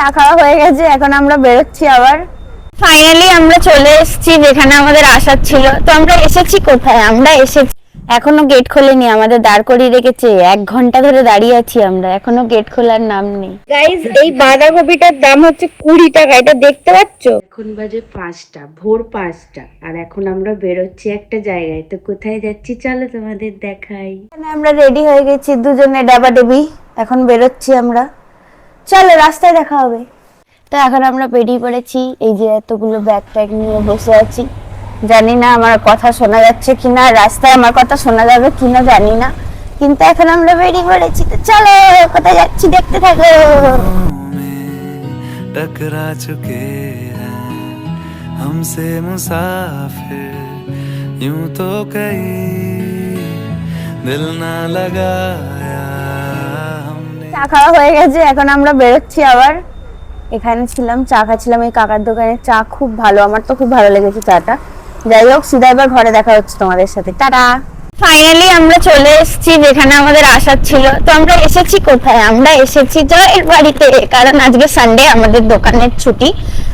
চা খাওয়া হয়ে গেছে, এখন আমরা বেরোচ্ছি আবার। ফাইনালি আমরা চলে এসেছি যেখানে আমাদের আসার ছিল। তো আমরা এসেছি কোথায়? আমরা এসেছি, এখনো গেট খোলেনি, আমাদের দাঁড় করিয়ে রেখেছে। 1 ঘন্টা ধরে দাঁড়িয়ে আছি আমরা, এখনো গেট খোলার নাম নেই। গাইস, এই বাঁধাকপিটার দাম হচ্ছে 20 টাকা, এটা দেখতে পাচ্ছ? এখন বাজে 5টা, ভোর 5টা, আর এখন আমরা বেরোচ্ছি একটা জায়গায়। তো কোথায় যাচ্ছি চলো তোমাদের দেখাই। আমরা রেডি হয়ে গেছি দুজনে ডাবাডুবি, এখন বেরোচ্ছি আমরা। চলো রাস্তায় দেখা হবে। তো এখন আমরা বেরিয়ে পড়েছি, এই যে এতগুলো ব্যাগ ট্যাগ নিয়ে বসে আছি। জানি না আমার কথা শোনা যাচ্ছে কিনা, রাস্তায় আমার কথা শোনা যাবে কিনা জানি না, কিন্তু এখন আমরা বেরিয়ে পড়েছি। তো চলো কোথায় যাচ্ছি দেখতে থাকো। टकरा चुके हैं हमसे मुसाफिर यूं तो कहीं दिल ना लगाया हमने। চা খাওয়া হয়ে গেছে, এখন আমরা বেরোচ্ছি আবার। এখানে ছিলাম, চা খাচ্ছিলাম এই কাকার দোকানে। চা খুব ভালো, আমার তো খুব ভালো লেগেছে চাটা। যাই হোক, সিধা এবার ঘরে দেখা হচ্ছে তোমাদের সাথে। টাটা। ফাইনালি আমরা চলে এসেছি যেখানে আমাদের আসার ছিল। তো আমরা এসেছি কোথায়? আমরা এসেছি জয়ের বাড়িতে, কারণ আজকে সানডে, আমাদের দোকানের ছুটি,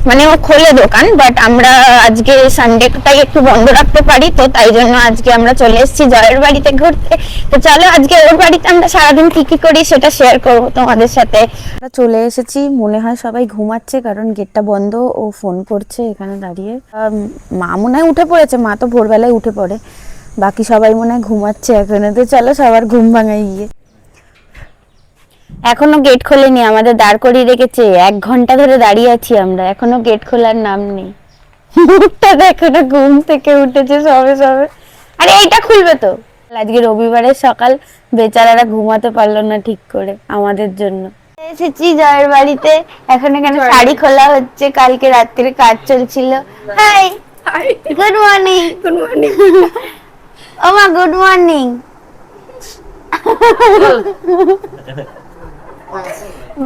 মানে ও খোলে দোকান, বাট আমরা আজকে সানডেটাই একটু বন্ধ রাখতে পারি, তো তাই জন্য আজকে আমরা চলে এসেছি জয়ের বাড়িতে ঘুরতে। তো চলো আজকে ওর বাড়িতে আমরা সারাদিন কি কি করি সেটা শেয়ার করবো তোমাদের সাথে। আমরা চলে এসেছি, মনে হয় সবাই ঘুমাচ্ছে কারণ গেটটা বন্ধ। ও ফোন করছে এখানে দাঁড়িয়ে। মা মনে হয় উঠে পড়েছে, মা তো ভোরবেলায় উঠে পড়ে, বাকি সবাই মনে হয় ঘুমাচ্ছে এখানে। তো চলো সবার ঘুম ভাঙাই গিয়ে। এখনো গেট খোলেনি, আমাদের দাঁড় করিয়ে রেখেছে। 1 ঘন্টা ধরে দাঁড়িয়ে আছি আমরা, এখনো গেট খোলার নাম নেই। মুখটা দেখো না, ঘুম থেকে উঠেছে সবে সবে। আরে এইটা খুলবে তো। আজকে রবিবারের সকাল, বেচারারা ঘুমাতে পারলো না ঠিক করে আমাদের জন্য। এসেছি জয়ের বাড়িতে, এখন এখানে শাড়ি খোলা হচ্ছে, কালকে রাত্রে কাজ চলছিল। Hi, good morning. Good morning. ও মা, গুড মর্নিং।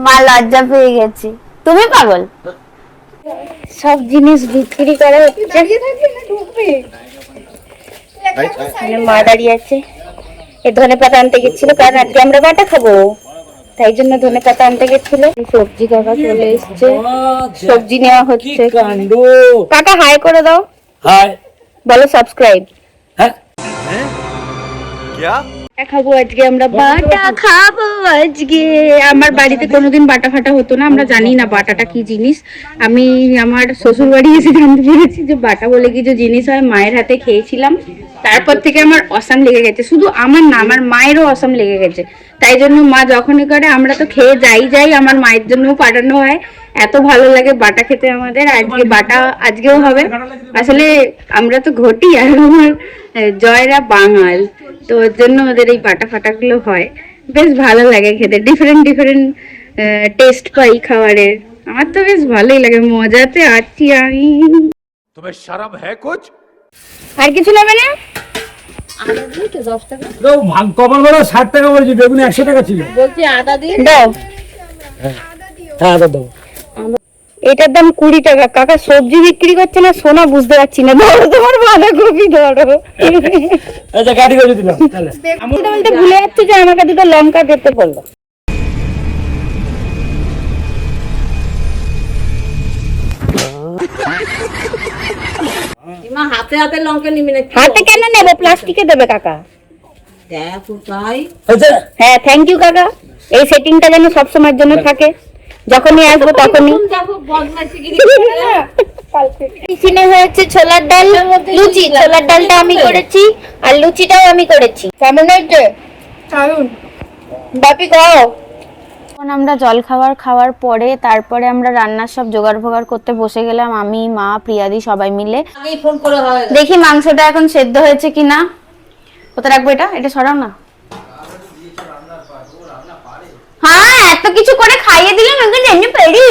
মা লজ্জা পেয়ে গেছি। তুমি পাগল। সব জিনিস বিক্রি করা হচ্ছে। মা দাঁড়িয়ে আছে। এই ধনেপাতা আনতে গেছিল, কারণ আজকে আমরা বাটা খাবো, তাই জন্য ধনেপাতা আনতে গেছিল। সবজি কাকা চলে এসছে, সবজি নেওয়া হচ্ছে। কাকা হাই করে দাও। হাই বলো, সাবস্ক্রাইব। হ্যাঁ খাবো আজকে আমরা, বাটা খাবো আজকে। আমার বাড়িতে কোনোদিন বাটা ফাটা হতো না, আমরা জানি না বাটাটা কি জিনিস। আমি আমার শ্বশুর বাড়ি এসে জানতে পেরেছি যে বাটা বলে কিছু জিনিস হয়। মায়ের হাতে খেয়েছিলাম, তারপর থেকে আমার অসাম লেগে গেছে। শুধু আমার না, আমার মায়েরও অসাম লেগে গেছে। তাই জন্য মা যখনই করে আমরা তো খেয়ে যাই, আমার মায়ের জন্য পাঠানো হয়। এত ভালো লাগে বাটা খেতে আমাদের। আজকে বাটা আজকেও হবে। আসলে আমরা তো ঘটি, আর আমার জয়রা বাঙাল, তো ওর জন্য ওদের এই বাটা ফাটাগুলো হয়। বেশ ভালো লাগে খেতে, ডিফারেন্ট ডিফারেন্ট টেস্ট পাই খাবারের। আমার তো বেশ ভালোই লাগে, মজাতে আছি আমি। তোমার শরম হ্যায় কুছ? আর কিছু নেবে না? কমল বড় 60 টাকা বলছি, বেগুনি 100 টাকা ছিল। বলছি আদা দিয়ে দাও। হ্যাঁ আদা দাও। এটার দাম 20 টাকা। কাকা সবজি বিক্রি করছে না সোনা, বুঝতে পারছি না। ধরো তোমার বাঁধাকপি ধরো। আচ্ছা গাড়ি করে দিলাম তাহলে। আমি বলতে ভুলে যাচ্ছি যে আমাকে দুটো লঙ্কা দিতে বললো। হাতে হাতে লঙ্কা নিবি না? হাতে কেন নেবো, প্লাস্টিকে দেবে কাকা। দেখো তাই। হ্যাঁ, থ্যাংক ইউ কাকা। এই সেটিংটা যেন সবসময়ের জন্য থাকে, যখনই আসবো তখনই। টিফিনে হয়েছে ছোলার ডাল, লুচি। ছোলার ডালটা আমি করেছি আর লুচিটাও আমি করেছি। কেমন হয়েছে? দারুণ। বাপি খাও। এখন আমরা জল খাওয়ার পরে তারপরে আমরা রান্নার সব জোগাড় ফোগাড় করতে বসে গেলাম, আমি, মা, প্রিয়াদি সবাই মিলে। ফোন করে হয়। দেখি মাংসটা এখন সেদ্ধ হয়েছে কিনা। কোথায় রাখবো এটা? এটা সরাও না। হ্যাঁ, এত কিছু করে খাইয়ে দিলাম, এখন এমনি পারি।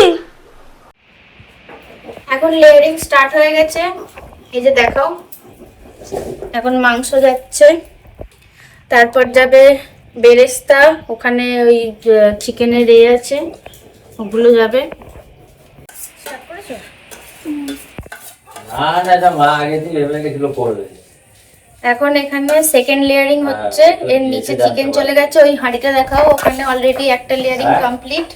এখন লেয়ারিং স্টার্ট হয়ে গেছে, এই যে দেখাও। এখন মাংস যাচ্ছে, তারপর যাবে বেরেস্তা, ওখানে ওই চিকেনের আছে, ওগুলো যাবে। এখন এখানে সেকেন্ড লেয়ারিং হচ্ছে, এর নিচে চিকেন চলে গেছে। ওই হাঁড়িটা দেখাও, ওখানে অলরেডি একটা লেয়ারিং কমপ্লিট।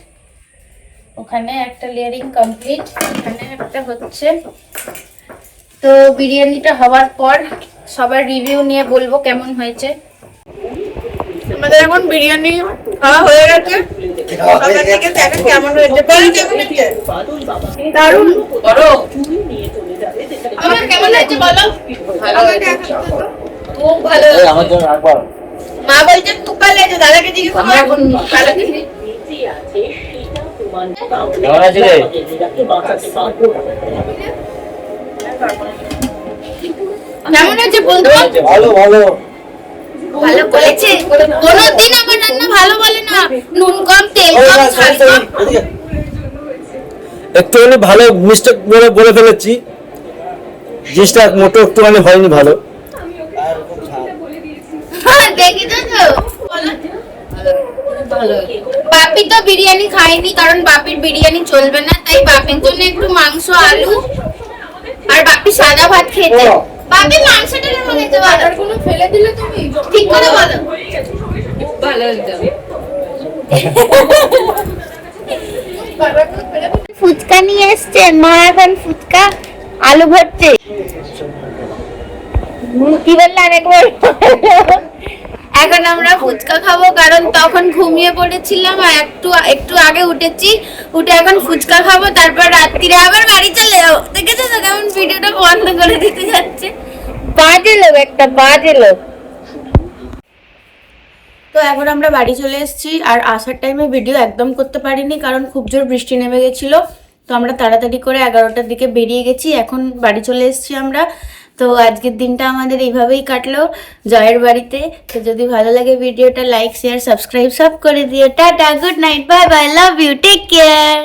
ওখানে একটা লেয়ারিং কমপ্লিট, এখানে একটা হচ্ছে। তো বিরিয়ানিটা হওয়ার পর সবার রিভিউ নিয়ে বলবো কেমন হয়েছে। আমাদের এখন বিরিয়ানি খাওয়া হয়ে গেছে, সবার থেকে দেখেন কেমন হয়েছে। বলো কেমন হয়েছে? দারুণ। বলো আমার কেমন হয়েছে বলো। খুব ভালো। মা বলছে খুব ভালো হয়েছে, দাদাকে জিজ্ঞেস করো। ভালো হয়েছে। কেমন আছে রে? কেমন হয়েছে বলতো? ভালো ভালো। ভালো বলেছে। কোনোদিন আমার রান্না ভালো বলে না, নুন কম তেল কম ঝাল কম। একটুখানি ভালো মিস্টেক বলে ফেলেছি, জিনিসটা মোটো একটুখানি হয়নি ভালো। হ্যাঁ, দেখিছো তো? বাপি তো বিরিয়ানি খায়নি, কারণ বাপির বিরিয়ানি চলবে না, তাই বাপির জন্য একটু মাংস আলু আর বাপি সাদা ভাত খেতে। বাপি মাংসটা কেমন হয়েছে বলো? আর কোনো ফেলে দিলে তুমি ঠিক করে বলো। ভালো হয়েছে। ফুচকা নিয়ে এসছে মা, এখন ফুচকা আলু ভরছে। কি বললে আরেকবার? এখন আমরা ফুচকা খাবো, কারণ তখন ঘুমিয়ে পড়েছিলাম আর একটু আগে উঠেছি, উঠে এখন ফুচকা খাবো, তারপর রাত্রিরে আবার বাড়ি চলে যাবো। দেখেছো তো কেমন ভিডিওটা বন্ধ করে দিতে যাচ্ছে। বাজে লোক একটা, বাজে লোক। তো এখন আমরা বাড়ি চলে এসেছি, আর আসার টাইমে ভিডিও একদম করতে পারিনি, কারণ খুব জোর বৃষ্টি নেমে গেছিল। তো আমরা তাড়াতাড়ি করে 11টার দিকে বেরিয়ে গেছি, এখন বাড়ি চলে এসেছি আমরা। তো আজকের দিনটা আমাদের এইভাবেই কাটলো জয়ের বাড়িতে। তো যদি ভালো লাগে ভিডিওটা লাইক শেয়ার সাবস্ক্রাইব সব করে দিও। Tata, good night, bye bye, love you, take care.